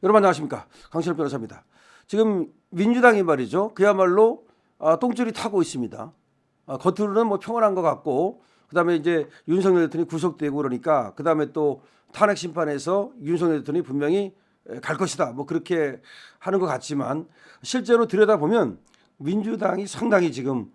여러분 안녕하십니까, 강철 변호사입니다. 지금 민주당이 말이죠, 그야말로 똥줄이 타고 있습니다. 겉으로는 뭐 평온한 것 같고, 그다음에 이제 윤석열 대통령이 구속되고 그러니까 그다음에 또 탄핵 심판에서 윤석열 대통령이 분명히 갈 것이다, 뭐 그렇게 하는 것 같지만 실제로 들여다보면 민주당이 상당히 지금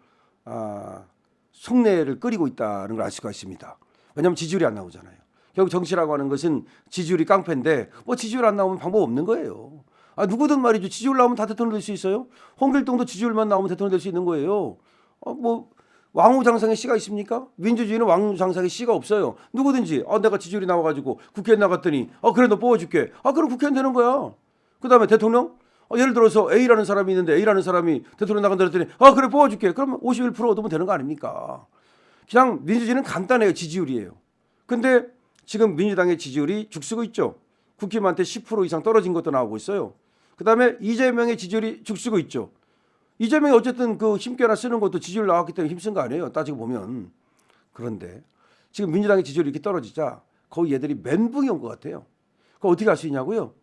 속내를 끓이고 있다는 걸 알 수가 있습니다. 왜냐하면 지지율이 안 나오잖아요. 결국 정치라고 하는 것은 지지율이 깡패인데 뭐 지지율 안 나오면 방법 없는 거예요. 누구든 말이죠. 지지율 나오면 다 대통령 될 수 있어요. 홍길동도 지지율만 나오면 대통령 될 수 있는 거예요. 뭐 왕후장상의 씨가 있습니까? 민주주의는 왕후장상의 씨가 없어요. 누구든지 내가 지지율이 나와가지고 국회에 나갔더니 그래 너 뽑아줄게. 그럼 국회의원 되는 거야. 그다음에 대통령? 예를 들어서 A라는 사람이 있는데 A라는 사람이 대통령 나간다 그랬더니 그래 뽑아줄게. 그러면 51% 얻으면 되는 거 아닙니까? 그냥 민주주의는 간단해요. 지지율이에요. 근데 지금 민주당의 지지율이 죽쓰고 있죠. 국힘한테 10% 이상 떨어진 것도 나오고 있어요. 그다음에 이재명의 지지율이 죽쓰고 있죠. 이재명이 어쨌든 그 힘께나 쓰는 것도 지지율 나왔기 때문에 힘쓴 거 아니에요, 따지고 보면. 그런데 지금 민주당의 지지율이 이렇게 떨어지자 거의 얘들이 멘붕이 온 것 같아요. 그거 어떻게 할 수 있냐고요?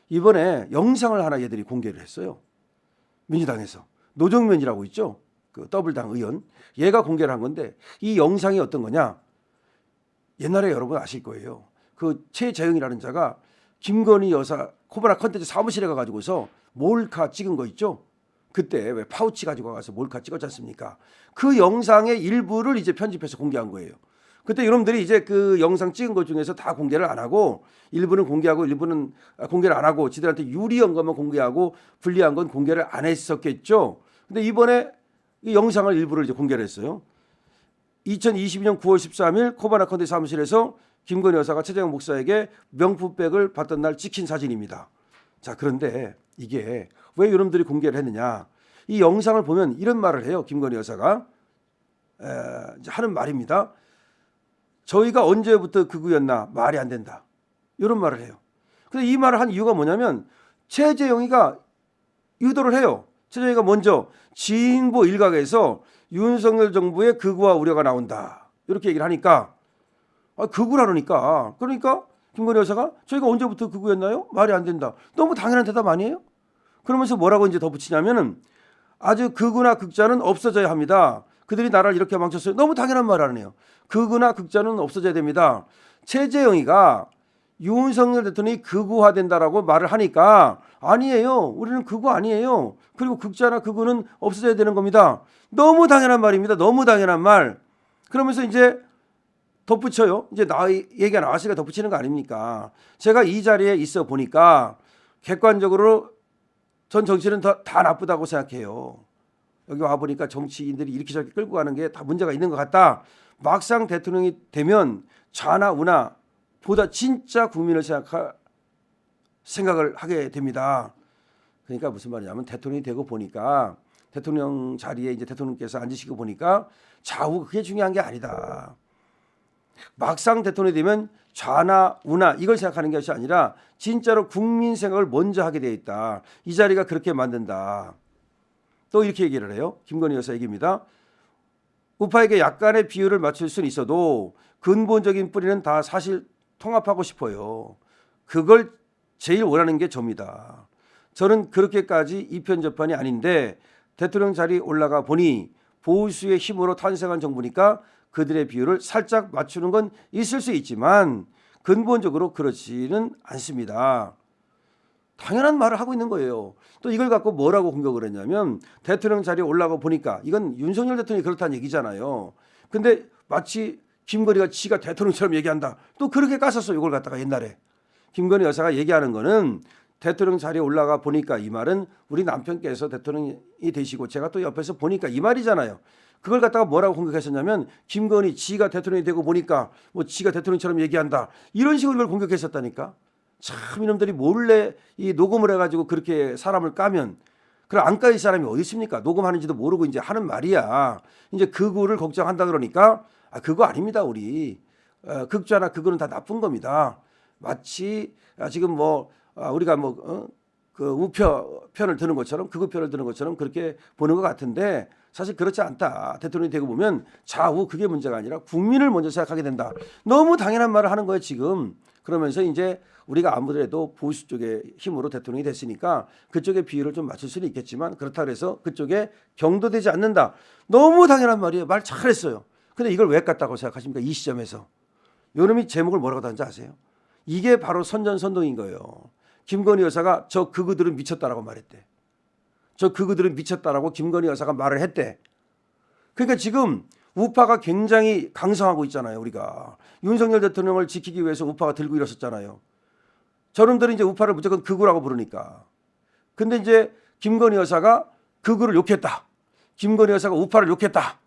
이번에 영상을 하나 얘들이 공개를 했어요. 민주당에서 노정면이라고 있죠, 그 더블당 의원, 얘가 공개를 한 건데 이 영상이 어떤 거냐? 옛날에 여러분 아실 거예요. 그 최재형이라는 자가 김건희 여사 코바나 컨텐츠 사무실에 가가지고서 몰카 찍은 거 있죠. 그때 왜 파우치 가지고 가서 몰카 찍었지 않습니까? 그 영상의 일부를 이제 편집해서 공개한 거예요. 그때 여러분들이 이제 그 영상 찍은 것 중에서 다 공개를 안 하고 일부는 공개하고 일부는 공개를 안 하고 지들한테 유리한 것만 공개하고 불리한 건 공개를 안 했었겠죠. 근데 이번에 이 영상을 일부를 이제 공개를 했어요. 2022년 9월 13일 코바나 컨텐츠 사무실에서 김건희 여사가 최재형 목사에게 명품백을 받던 날 찍힌 사진입니다. 자, 그런데 이게 왜 여러분들이 공개를 했느냐? 이 영상을 보면 이런 말을 해요. 김건희 여사가 하는 말입니다. 저희가 언제부터 극우였나? 말이 안 된다. 이런 말을 해요. 근데 이 말을 한 이유가 뭐냐면 최재형이가 유도를 해요. 최재형이가 먼저 진보 일각에서 윤석열 정부의 극우화 우려가 나온다, 이렇게 얘기를 하니까 극우라니까. 그러니까 김건희 여사가 저희가 언제부터 극우였나요? 말이 안 된다. 너무 당연한 대답 아니에요? 그러면서 뭐라고 이제 덧붙이냐면은 아주 극우나 극자는 없어져야 합니다. 그들이 나라를 이렇게 망쳤어요. 너무 당연한 말 하네요. 극우나 극자는 없어져야 됩니다. 최재형이가 윤석열 대통령이 극우화된다라고 말을 하니까 아니에요, 우리는 극우 아니에요, 그리고 극자나 극우는 없어져야 되는 겁니다. 너무 당연한 말입니다. 너무 당연한 말. 그러면서 이제 덧붙여요. 이제 얘기가 나왔으니까 덧붙이는 거 아닙니까? 제가 이 자리에 있어 보니까 객관적으로 전 정치는 다 나쁘다고 생각해요. 여기 와 보니까 정치인들이 이렇게 저렇게 끌고 가는 게 다 문제가 있는 것 같다. 막상 대통령이 되면 좌나 우나 보다 진짜 국민을 생각을 하게 됩니다. 그러니까 무슨 말이냐면 대통령이 되고 보니까 대통령 자리에 이제 대통령께서 앉으시고 보니까 좌우 그게 중요한 게 아니다. 막상 대통령이 되면 좌나 우나 이걸 생각하는 것이 아니라 진짜로 국민 생각을 먼저 하게 돼 있다. 이 자리가 그렇게 만든다. 또 이렇게 얘기를 해요. 김건희 여사 얘기입니다. 우파에게 약간의 비율을 맞출 수는 있어도 근본적인 뿌리는 다 사실 통합하고 싶어요. 그걸 제일 원하는 게 접니다. 저는 그렇게까지 이편저편이 아닌데 대통령 자리에 올라가 보니 보수의 힘으로 탄생한 정부니까 그들의 비율을 살짝 맞추는 건 있을 수 있지만 근본적으로 그렇지는 않습니다. 당연한 말을 하고 있는 거예요. 또 이걸 갖고 뭐라고 공격을 했냐면 대통령 자리에 올라가 보니까 이건 윤석열 대통령이 그렇다는 얘기잖아요. 근데 마치 김건희가 지가 대통령처럼 얘기한다. 또 그렇게 깠었어요. 이걸 갖다가 옛날에. 김건희 여사가 얘기하는 거는 대통령 자리에 올라가 보니까 이 말은 우리 남편께서 대통령이 되시고 제가 또 옆에서 보니까 이 말이잖아요. 그걸 갖다가 뭐라고 공격했었냐면 김건희 지가 대통령이 되고 보니까 뭐 지가 대통령처럼 얘기한다, 이런 식으로 이걸 공격했었다니까. 참 이놈들이 몰래 이 녹음을 해가지고 그렇게 사람을 까면, 그럼 안 까일 사람이 어디 있습니까? 녹음하는지도 모르고 이제 하는 말이야. 이제 극우를 걱정한다 그러니까 그거 아닙니다. 우리 극좌나 극우는 다 나쁜 겁니다. 마치 지금 뭐 우리가 그 우표 편을 드는 것처럼 극우 편을 드는 것처럼 그렇게 보는 것 같은데 사실 그렇지 않다. 대통령이 되고 보면 좌우 그게 문제가 아니라 국민을 먼저 생각하게 된다. 너무 당연한 말을 하는 거예요 지금. 그러면서 이제 우리가 아무래도 보수 쪽의 힘으로 대통령이 됐으니까 그쪽의 비율을 좀 맞출 수는 있겠지만 그렇다고 해서 그쪽에 경도되지 않는다. 너무 당연한 말이에요. 말 잘했어요. 근데 이걸 왜 깠다고 생각하십니까? 이 시점에서. 요놈이 제목을 뭐라고 다는지 아세요? 이게 바로 선전선동인 거예요. 김건희 여사가 저 극우들은 미쳤다라고 말했대. 저 극우들은 미쳤다라고 김건희 여사가 말을 했대. 그러니까 지금 우파가 굉장히 강성하고 있잖아요. 우리가 윤석열 대통령을 지키기 위해서 우파가 들고 일었었잖아요. 저놈들은 이제 우파를 무조건 극우라고 부르니까. 근데 이제 김건희 여사가 극우를 욕했다. 김건희 여사가 우파를 욕했다.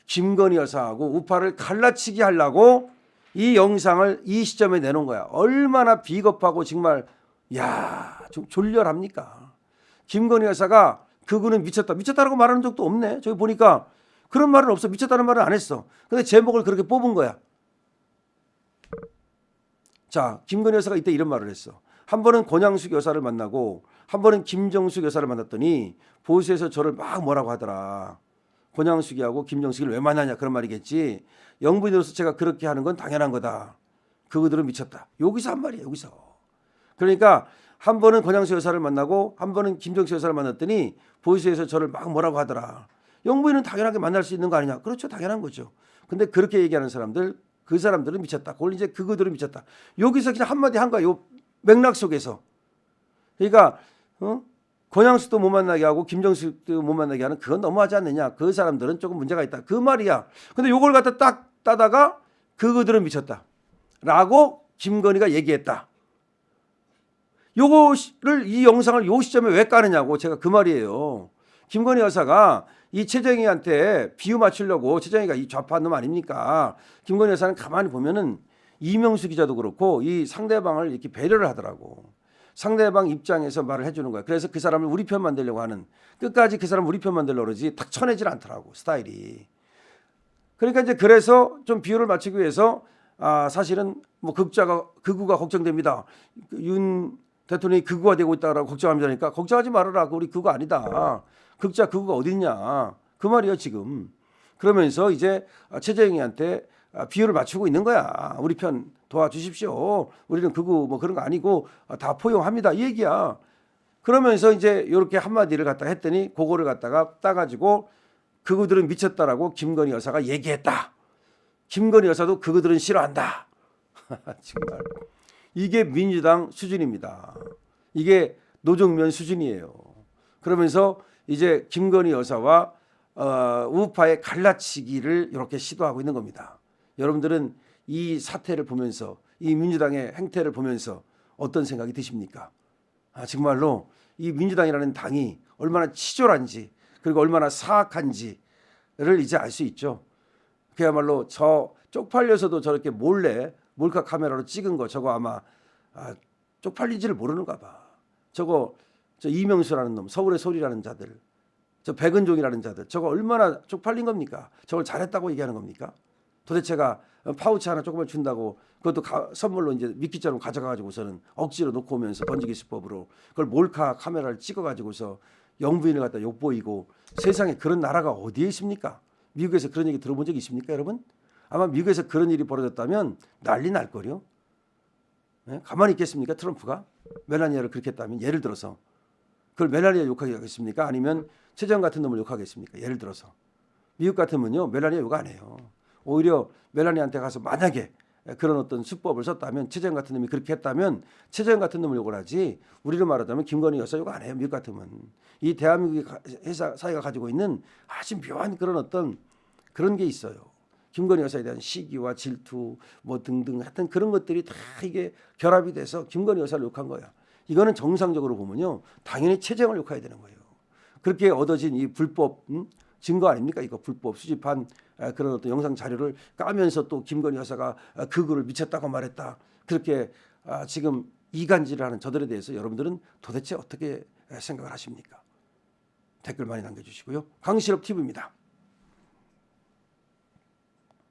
김건희 여사하고 우파를 갈라치기 하려고 이 영상을 이 시점에 내놓은 거야. 얼마나 비겁하고 정말 좀 졸렬합니까? 김건희 여사가 극우는 미쳤다. 미쳤다라고 말하는 적도 없네. 저기 보니까 그런 말은 없어. 미쳤다는 말은 안 했어. 근데 제목을 그렇게 뽑은 거야. 자, 김건희 여사가 이때 이런 말을 했어. 한 번은 권양숙 여사를 만나고 한 번은 김정숙 여사를 만났더니 보수에서 저를 막 뭐라고 하더라. 권양숙이하고 김정숙을 왜 만나냐 그런 말이겠지. 영부인으로서 제가 그렇게 하는 건 당연한 거다. 그들은 미쳤다. 여기서 한 말이야. 여기서. 그러니까 한 번은 권양숙 여사를 만나고 한 번은 김정숙 여사를 만났더니 보수에서 저를 막 뭐라고 하더라. 영부인은 당연하게 만날 수 있는 거 아니냐. 그렇죠. 당연한 거죠. 근데 그렇게 얘기하는 사람들 그 사람들은 미쳤다. 그걸 이제 그들은 미쳤다. 여기서 그냥 한마디 한 거야. 요 맥락 속에서. 그러니까 권양숙도 못 만나게 하고 김정숙도 못 만나게 하는 그건 너무하지 않느냐. 그 사람들은 조금 문제가 있다. 그 말이야. 근데 요걸 갖다 딱 따다가 그들은 미쳤다. 라고 김건희가 얘기했다. 요거를 이 영상을 요 시점에 왜 까느냐고 제가 그 말이에요. 김건희 여사가 이 최정희한테 비유 맞추려고 최정희가 이 좌파한 놈 아닙니까? 김건희 여사는 가만히 보면은 이명수 기자도 그렇고 이 상대방을 이렇게 배려를 하더라고. 상대방 입장에서 말을 해주는 거야. 그래서 그 사람을 우리 편 만들려고 하는 끝까지 그 사람 우리 편 만들려고 그러지 탁 쳐내질 않더라고 스타일이. 그러니까 이제 그래서 좀 비율을 맞추기 위해서 사실은 뭐 극우가 걱정됩니다. 윤 대통령이 극우가 되고 있다라고 걱정합니다니까 걱정하지 말아라. 우리 극우 아니다. 극우가 어딨냐. 그 말이에요 지금. 그러면서 이제 최재형이한테 비율을 맞추고 있는 거야. 우리 편 도와주십시오. 우리는 극우 뭐 그런 거 아니고 다 포용합니다. 이 얘기야. 그러면서 이제 이렇게 한마디를 갖다 했더니 그거를 갖다가 따가지고 극우들은 미쳤다라고 김건희 여사가 얘기했다. 김건희 여사도 극우들은 싫어한다. 정말 이게 민주당 수준입니다. 이게 노정면 수준이에요. 그러면서 이제 김건희 여사와 우파의 갈라치기를 이렇게 시도하고 있는 겁니다. 여러분들은 이 사태를 보면서 이 민주당의 행태를 보면서 어떤 생각이 드십니까? 정말로 이 민주당이라는 당이 얼마나 치졸한지 그리고 얼마나 사악한지를 이제 알 수 있죠. 그야말로 저 쪽팔려서도 저렇게 몰래 몰카 카메라로 찍은 거 저거 아마 쪽팔린지를 모르는가 봐. 저 이명수라는 놈, 서울의 소리라는 자들, 저 백은종이라는 자들, 저거 얼마나 쪽팔린 겁니까? 저걸 잘했다고 얘기하는 겁니까? 도대체가 파우치 하나 조금만 준다고 그것도 선물로 이제 미끼처럼 가져가가지고서는 억지로 놓고 오면서 던지기 수법으로 그걸 몰카 카메라를 찍어가지고서 영부인을 갖다 욕보이고 세상에 그런 나라가 어디에 있습니까? 미국에서 그런 얘기 들어본 적 있습니까, 여러분? 아마 미국에서 그런 일이 벌어졌다면 난리 날 거요. 네? 가만히 있겠습니까, 트럼프가? 멜라니아를 그렇게 했다면 예를 들어서 그걸 멜라니아 욕하겠습니까? 아니면 최재형 같은 놈을 욕하겠습니까? 예를 들어서 미국 같으면요 멜라니아 욕 안 해요. 오히려 멜라니아한테 가서 만약에 그런 어떤 수법을 썼다면 최재형 같은 놈이 그렇게 했다면 최재형 같은 놈을 욕을 하지 우리로 말하자면 김건희 여사 욕 안 해요. 미국 같으면. 이 대한민국의 회사 사회가 가지고 있는 아주 묘한 그런 어떤 그런 게 있어요. 김건희 여사에 대한 시기와 질투 뭐 등등 하여튼 그런 것들이 다 이게 결합이 돼서 김건희 여사를 욕한 거야. 이거는 정상적으로 보면요 당연히 최재형을 욕해야 되는 거예요. 그렇게 얻어진 이 불법 증거 아닙니까? 이거 불법 수집한 그런 어떤 영상 자료를 까면서 또 김건희 여사가 극우를 미쳤다고 말했다. 그렇게 지금 이간질을 하는 저들에 대해서 여러분들은 도대체 어떻게 생각을 하십니까? 댓글 많이 남겨주시고요. 강실업 TV입니다.